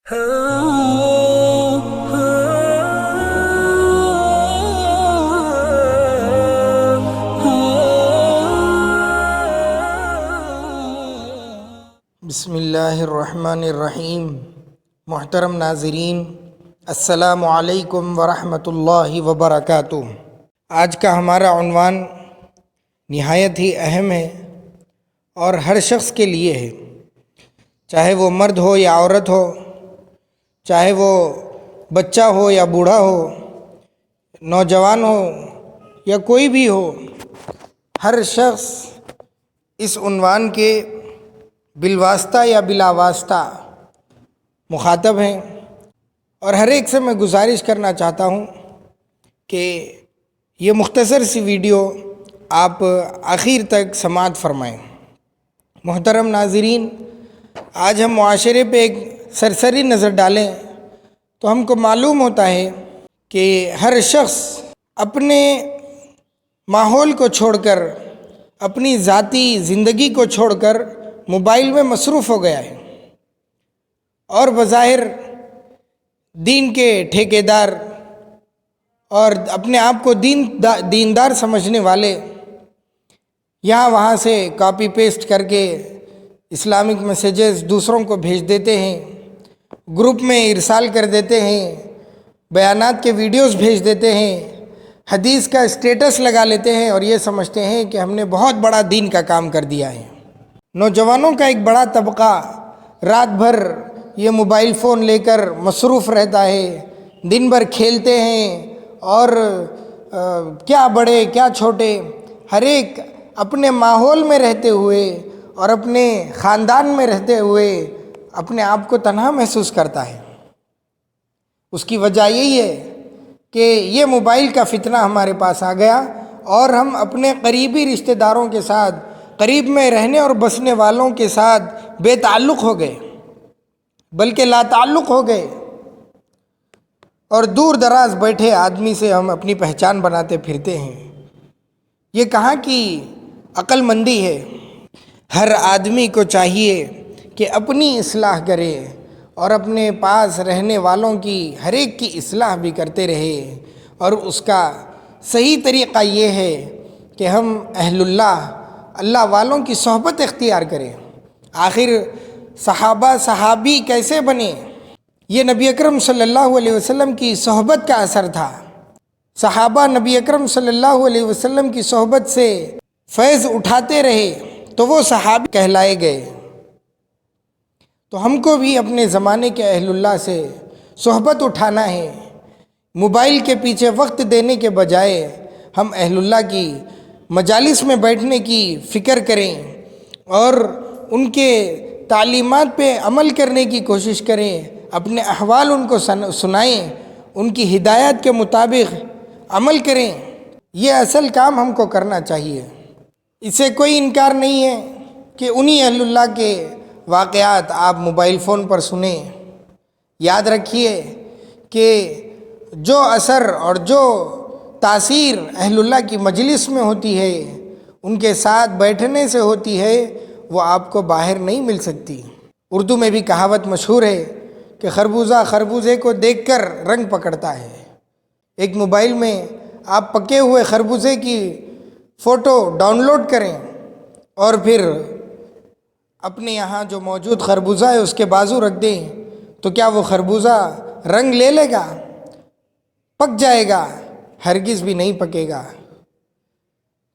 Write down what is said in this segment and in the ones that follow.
بسم اللہ الرحمن الرحیم۔ محترم ناظرین، السلام علیکم ورحمۃ اللہ وبرکاتہ۔ آج کا ہمارا عنوان نہایت ہی اہم ہے اور ہر شخص کے لیے ہے، چاہے وہ مرد ہو یا عورت ہو، چاہے وہ بچہ ہو یا بوڑھا ہو، نوجوان ہو یا کوئی بھی ہو، ہر شخص اس عنوان کے بالواسطہ یا بلا واسطہ مخاطب ہیں، اور ہر ایک سے میں گزارش کرنا چاہتا ہوں کہ یہ مختصر سی ویڈیو آپ آخر تک سماعت فرمائیں۔ محترم ناظرین، آج ہم معاشرے پہ ایک سرسری نظر ڈالیں تو ہم کو معلوم ہوتا ہے کہ ہر شخص اپنے ماحول کو چھوڑ کر، اپنی ذاتی زندگی کو چھوڑ کر موبائل میں مصروف ہو گیا ہے، اور بظاہر دین کے ٹھیکیدار اور اپنے آپ کو دیندار سمجھنے والے یہاں وہاں سے کاپی پیسٹ کر کے اسلامک میسیجز دوسروں کو بھیج دیتے ہیں، گروپ میں ارسال کر دیتے ہیں، بیانات کے ویڈیوز بھیج دیتے ہیں، حدیث کا اسٹیٹس لگا لیتے ہیں اور یہ سمجھتے ہیں کہ ہم نے بہت بڑا دین کا کام کر دیا ہے۔ نوجوانوں کا ایک بڑا طبقہ رات بھر یہ موبائل فون لے کر مصروف رہتا ہے، دن بھر کھیلتے ہیں، اور کیا بڑے کیا چھوٹے، ہر ایک اپنے ماحول میں رہتے ہوئے اور اپنے خاندان میں رہتے ہوئے اپنے آپ کو تنہا محسوس کرتا ہے۔ اس کی وجہ یہی ہے کہ یہ موبائل کا فتنہ ہمارے پاس آ گیا، اور ہم اپنے قریبی رشتہ داروں کے ساتھ، قریب میں رہنے اور بسنے والوں کے ساتھ بے تعلق ہو گئے، بلکہ لا تعلق ہو گئے، اور دور دراز بیٹھے آدمی سے ہم اپنی پہچان بناتے پھرتے ہیں۔ یہ کہاں کی عقل مندی ہے؟ ہر آدمی کو چاہیے کہ اپنی اصلاح کرے اور اپنے پاس رہنے والوں کی ہر ایک کی اصلاح بھی کرتے رہے، اور اس کا صحیح طریقہ یہ ہے کہ ہم اہل اللہ والوں کی صحبت اختیار کریں۔ آخر صحابہ صحابی کیسے بنے؟ یہ نبی اکرم صلی اللہ علیہ وسلم کی صحبت کا اثر تھا۔ صحابہ نبی اکرم صلی اللہ علیہ وسلم کی صحبت سے فیض اٹھاتے رہے تو وہ صحابی کہلائے گئے۔ تو ہم کو بھی اپنے زمانے کے اہل اللہ سے صحبت اٹھانا ہے۔ موبائل کے پیچھے وقت دینے کے بجائے ہم اہل اللہ کی مجالس میں بیٹھنے کی فکر کریں اور ان کے تعلیمات پہ عمل کرنے کی کوشش کریں، اپنے احوال ان کو سنائیں، ان کی ہدایت کے مطابق عمل کریں۔ یہ اصل کام ہم کو کرنا چاہیے۔ اسے کوئی انکار نہیں ہے کہ انہی اہل اللہ کے واقعات آپ موبائل فون پر سنیں۔ یاد رکھیے کہ جو اثر اور جو تاثیر اہل اللہ کی مجلس میں ہوتی ہے، ان کے ساتھ بیٹھنے سے ہوتی ہے، وہ آپ کو باہر نہیں مل سکتی۔ اردو میں بھی کہاوت مشہور ہے کہ خربوزہ خربوزے کو دیکھ کر رنگ پکڑتا ہے۔ ایک موبائل میں آپ پکے ہوئے خربوزے کی فوٹو ڈاؤن لوڈ کریں اور پھر اپنے یہاں جو موجود خربوزہ ہے اس کے بازو رکھ دیں، تو کیا وہ خربوزہ رنگ لے لے گا؟ پک جائے گا؟ ہرگز بھی نہیں پکے گا،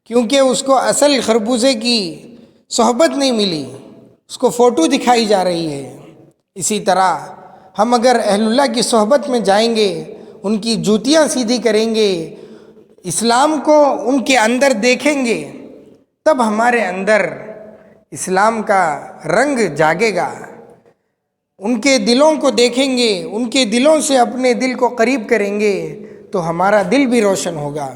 کیونکہ اس کو اصل خربوزے کی صحبت نہیں ملی، اس کو فوٹو دکھائی جا رہی ہے۔ اسی طرح ہم اگر اہل اللہ کی صحبت میں جائیں گے، ان کی جوتیاں سیدھی کریں گے، اسلام کو ان کے اندر دیکھیں گے، تب ہمارے اندر اسلام کا رنگ جاگے گا۔ ان کے دلوں کو دیکھیں گے، ان کے دلوں سے اپنے دل کو قریب کریں گے تو ہمارا دل بھی روشن ہوگا۔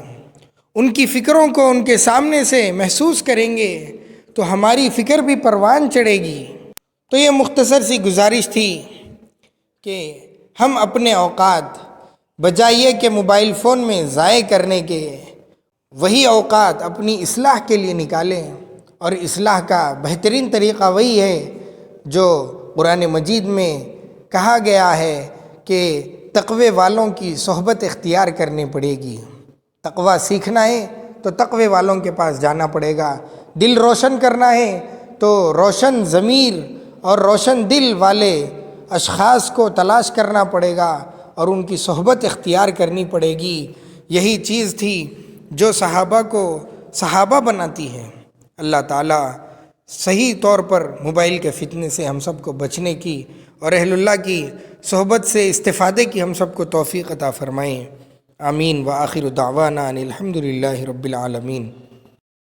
ان کی فکروں کو ان کے سامنے سے محسوس کریں گے تو ہماری فکر بھی پروان چڑھے گی۔ تو یہ مختصر سی گزارش تھی کہ ہم اپنے اوقات بجائے یہ کہ موبائل فون میں ضائع کرنے کے، وہی اوقات اپنی اصلاح کے لیے نکالیں، اور اصلاح کا بہترین طریقہ وہی ہے جو قرآن مجید میں کہا گیا ہے کہ تقوی والوں کی صحبت اختیار کرنی پڑے گی۔ تقوی سیکھنا ہے تو تقوی والوں کے پاس جانا پڑے گا۔ دل روشن کرنا ہے تو روشن ضمیر اور روشن دل والے اشخاص کو تلاش کرنا پڑے گا اور ان کی صحبت اختیار کرنی پڑے گی۔ یہی چیز تھی جو صحابہ کو صحابہ بناتی ہے۔ اللہ تعالیٰ صحیح طور پر موبائل کے فتنے سے ہم سب کو بچنے کی اور اہل اللہ کی صحبت سے استفادے کی ہم سب کو توفیق عطا فرمائیں۔ آمین۔ وآخر دعوانا ان الحمد للہ رب العالمین۔